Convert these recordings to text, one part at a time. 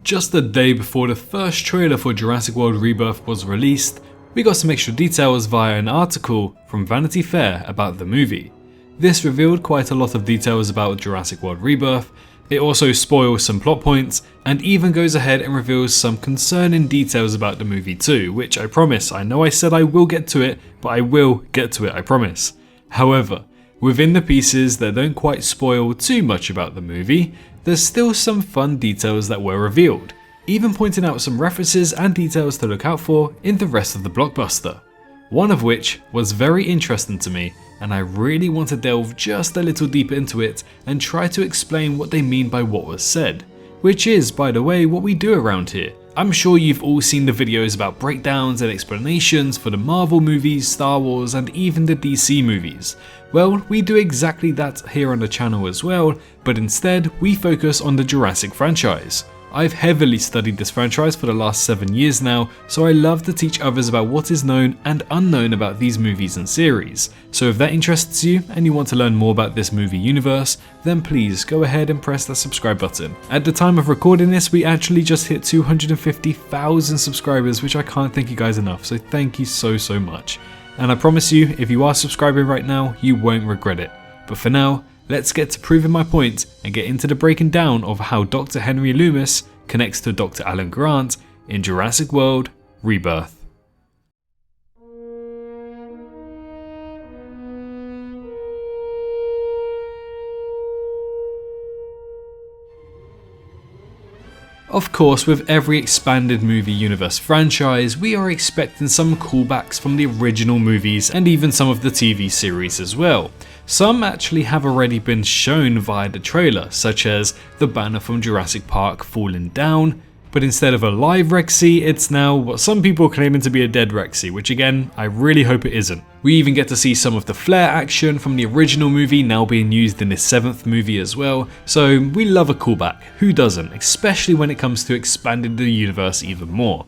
Just a day before the first trailer for Jurassic World Rebirth was released, we got some extra details via an article from Vanity Fair about the movie. This revealed quite a lot of details about Jurassic World Rebirth. It also spoils some plot points, and even goes ahead and reveals some concerning details about the movie too, which I promise, I know I said I will get to it, but I will get to it, I promise. However, within the pieces that don't quite spoil too much about the movie, there's still some fun details that were revealed, even pointing out some references and details to look out for in the rest of the blockbuster. One of which was very interesting to me, and I really want to delve just a little deeper into it and try to explain what they mean by what was said, which is, by the way, what we do around here. I'm sure you've all seen the videos about breakdowns and explanations for the Marvel movies, Star Wars, and even the DC movies. Well, we do exactly that here on the channel as well, but instead we focus on the Jurassic franchise. I've heavily studied this franchise for the last 7 years now, so I love to teach others about what is known and unknown about these movies and series. So if that interests you and you want to learn more about this movie universe, then please go ahead and press that subscribe button. At the time of recording this, we actually just hit 250,000 subscribers, which I can't thank you guys enough, so thank you so much. And I promise you, if you are subscribing right now, you won't regret it. But for now, let's get to proving my point and get into the breaking down of how Dr. Henry Loomis connects to Dr. Alan Grant in Jurassic World Rebirth. Of course, with every expanded movie universe franchise, we are expecting some callbacks from the original movies and even some of the TV series as well. Some actually have already been shown via the trailer, such as the banner from Jurassic Park falling down, but instead of a live Rexy, it's now what some people are claiming to be a dead Rexy, which again, I really hope it isn't. We even get to see some of the flare action from the original movie now being used in this 7th movie as well, so we love a callback, who doesn't, especially when it comes to expanding the universe even more.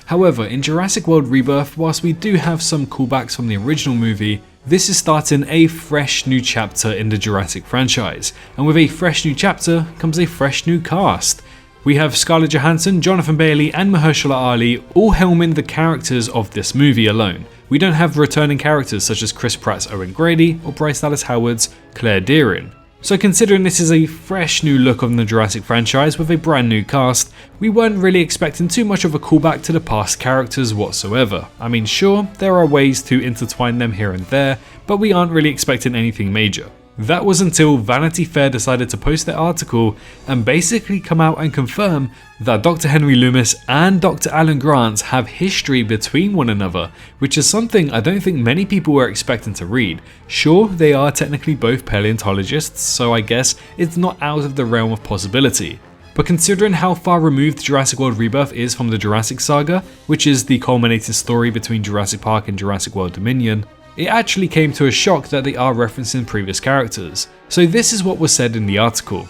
However, in Jurassic World Rebirth, whilst we do have some callbacks from the original movie, this is starting a fresh new chapter in the Jurassic franchise, and with a fresh new chapter comes a fresh new cast. We have Scarlett Johansson, Jonathan Bailey and Mahershala Ali all helming the characters of this movie alone. We don't have returning characters such as Chris Pratt's Owen Grady or Bryce Dallas Howard's Claire Dearin. So considering this is a fresh new look on the Jurassic franchise with a brand new cast, we weren't really expecting too much of a callback to the past characters whatsoever. I mean, sure, there are ways to intertwine them here and there, but we aren't really expecting anything major. That was until Vanity Fair decided to post their article and basically come out and confirm that Dr. Henry Loomis and Dr. Alan Grant have history between one another, which is something I don't think many people were expecting to read. Sure, they are technically both paleontologists, so I guess it's not out of the realm of possibility. But considering how far removed Jurassic World Rebirth is from the Jurassic Saga, which is the culminating story between Jurassic Park and Jurassic World Dominion, it actually came to a shock that they are referencing previous characters. So this is what was said in the article.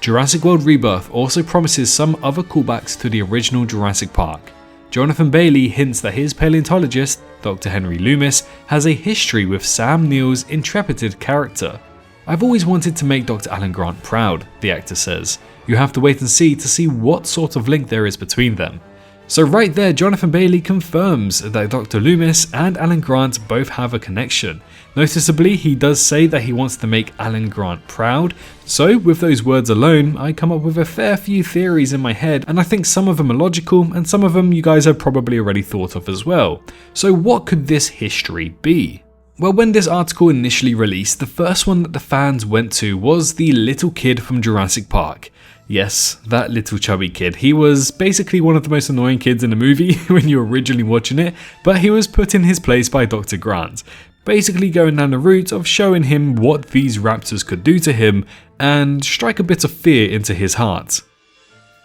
Jurassic World Rebirth also promises some other callbacks to the original Jurassic Park. Jonathan Bailey hints that his paleontologist, Dr. Henry Loomis, has a history with Sam Neill's intrepid character. I've always wanted to make Dr. Alan Grant proud, the actor says. You have to wait and see to see what sort of link there is between them. So right there, Jonathan Bailey confirms that Dr. Loomis and Alan Grant both have a connection. Noticeably, he does say that he wants to make Alan Grant proud, so with those words alone, I come up with a fair few theories in my head, and I think some of them are logical, and some of them you guys have probably already thought of as well. So what could this history be? Well, when this article initially released, the first one that the fans went to was the little kid from Jurassic Park. Yes, that little chubby kid. He was basically one of the most annoying kids in the movie when you were originally watching it, but he was put in his place by Dr. Grant, basically going down the route of showing him what these raptors could do to him and strike a bit of fear into his heart.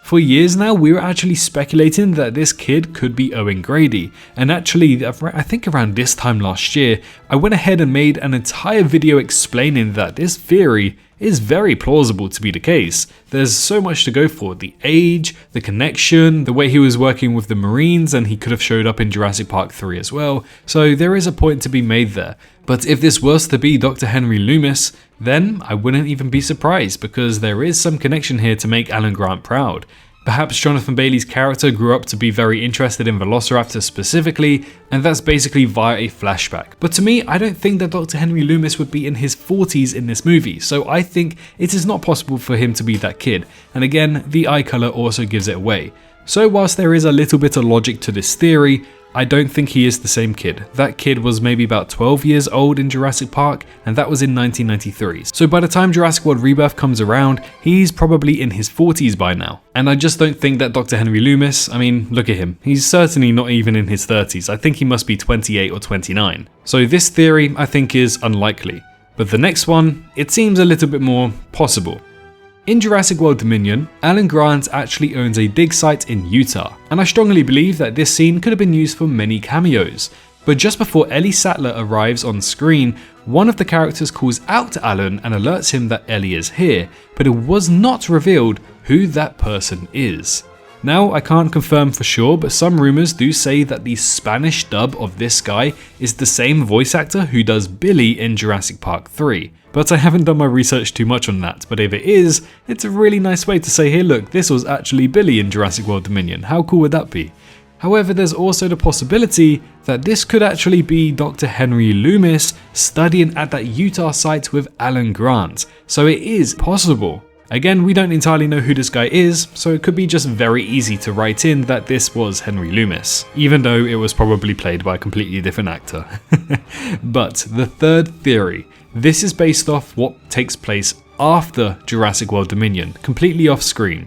For years now, we were actually speculating that this kid could be Owen Grady, and actually, I think around this time last year, I went ahead and made an entire video explaining that this theory is very plausible to be the case. There's so much to go for, the age, the connection, the way he was working with the Marines, and he could have showed up in Jurassic Park 3 as well, so there is a point to be made there. But if this was to be Dr. Henry Loomis, then I wouldn't even be surprised, because there is some connection here to make Alan Grant proud. Perhaps Jonathan Bailey's character grew up to be very interested in velociraptors specifically, and that's basically via a flashback. But to me, I don't think that Dr. Henry Loomis would be in his 40s in this movie, so I think it is not possible for him to be that kid. And again, the eye color also gives it away. So whilst there is a little bit of logic to this theory, I don't think he is the same kid. That kid was maybe about 12 years old in Jurassic Park, and that was in 1993. So by the time Jurassic World Rebirth comes around, he's probably in his 40s by now. And I just don't think that Dr. Henry Loomis, I mean, look at him. He's certainly not even in his 30s. I think he must be 28 or 29. So this theory, I think, is unlikely. But the next one, it seems a little bit more possible. In Jurassic World Dominion, Alan Grant actually owns a dig site in Utah, and I strongly believe that this scene could have been used for many cameos. But just before Ellie Sattler arrives on screen, one of the characters calls out to Alan and alerts him that Ellie is here, but it was not revealed who that person is. Now, I can't confirm for sure, but some rumors do say that the Spanish dub of this guy is the same voice actor who does Billy in Jurassic Park 3. But I haven't done my research too much on that, but if it is, it's a really nice way to say, hey look, this was actually Billy in Jurassic World Dominion. How cool would that be? However, there's also the possibility that this could actually be Dr. Henry Loomis studying at that Utah site with Alan Grant. So it is possible. Again, we don't entirely know who this guy is, so it could be just very easy to write in that this was Henry Loomis, even though it was probably played by a completely different actor. But the third theory, this is based off what takes place after Jurassic World Dominion, completely off screen.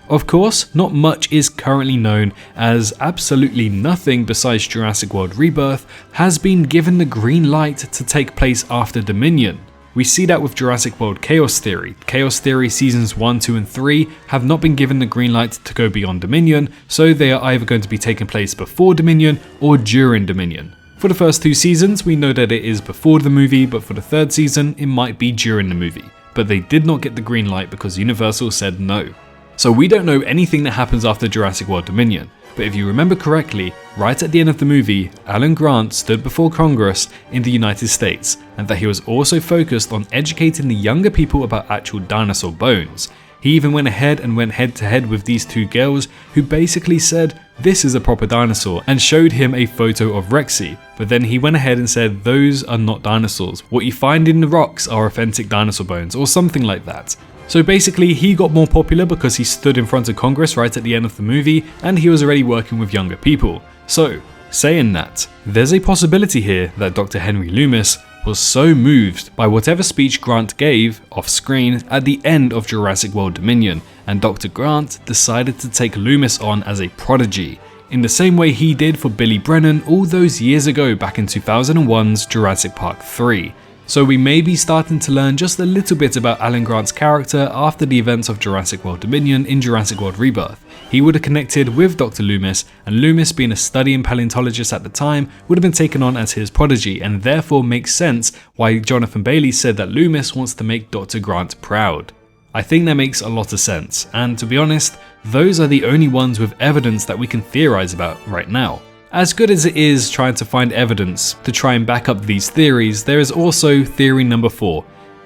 Of course, not much is currently known, as absolutely nothing besides Jurassic World Rebirth has been given the green light to take place after Dominion. We see that with Jurassic World Chaos Theory. Chaos Theory Seasons 1, 2 and 3 have not been given the green light to go beyond Dominion, so they are either going to be taking place before Dominion or during Dominion. For the first 2 seasons, we know that it is before the movie, but for the 3rd season, it might be during the movie. But they did not get the green light because Universal said no. So we don't know anything that happens after Jurassic World Dominion. But if you remember correctly, right at the end of the movie, Alan Grant stood before Congress in the United States, and that he was also focused on educating the younger people about actual dinosaur bones. He even went ahead and went head to head with these 2 girls who basically said, this is a proper dinosaur, and showed him a photo of Rexy. But then he went ahead and said, those are not dinosaurs. What you find in the rocks are authentic dinosaur bones, or something like that. So basically, he got more popular because he stood in front of Congress right at the end of the movie, and he was already working with younger people. So, saying that, there's a possibility here that Dr. Henry Loomis was so moved by whatever speech Grant gave off screen at the end of Jurassic World Dominion, and Dr. Grant decided to take Loomis on as a prodigy, in the same way he did for Billy Brennan all those years ago back in 2001's Jurassic Park 3. So we may be starting to learn just a little bit about Alan Grant's character after the events of Jurassic World Dominion in Jurassic World Rebirth. He would have connected with Dr. Loomis, and Loomis, being a studying paleontologist at the time, would have been taken on as his prodigy, and therefore makes sense why Jonathan Bailey said that Loomis wants to make Dr. Grant proud. I think that makes a lot of sense, and to be honest, those are the only ones with evidence that we can theorize about right now. As good as it is trying to find evidence to try and back up these theories, there is also theory number 4.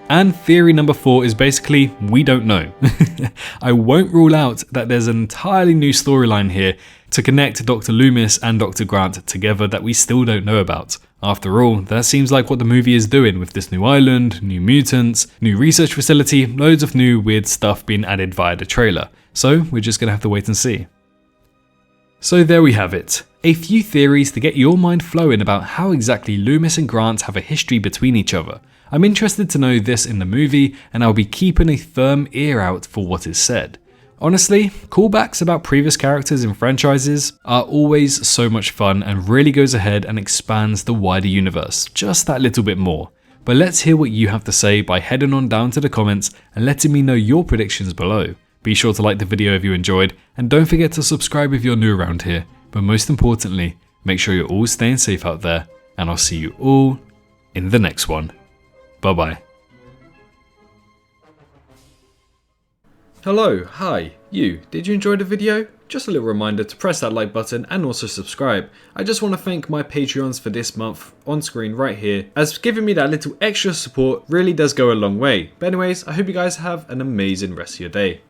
And theory number 4 is basically, we don't know. I won't rule out that there's an entirely new storyline here to connect Dr. Loomis and Dr. Grant together that we still don't know about. After all, that seems like what the movie is doing with this new island, new mutants, new research facility, loads of new weird stuff being added via the trailer. So we're just gonna have to wait and see. So there we have it. A few theories to get your mind flowing about how exactly Loomis and Grant have a history between each other. I'm interested to know this in the movie, and I'll be keeping a firm ear out for what is said. Honestly, callbacks about previous characters in franchises are always so much fun and really goes ahead and expands the wider universe just that little bit more. But let's hear what you have to say by heading on down to the comments and letting me know your predictions below. Be sure to like the video if you enjoyed, and don't forget to subscribe if you're new around here. But most importantly, make sure you're all staying safe out there, and I'll see you all in the next one. Bye bye. Hello, hi, you. Did you enjoy the video? Just a little reminder to press that like button and also subscribe. I just want to thank my Patreons for this month on screen right here, as giving me that little extra support really does go a long way. But anyways, I hope you guys have an amazing rest of your day.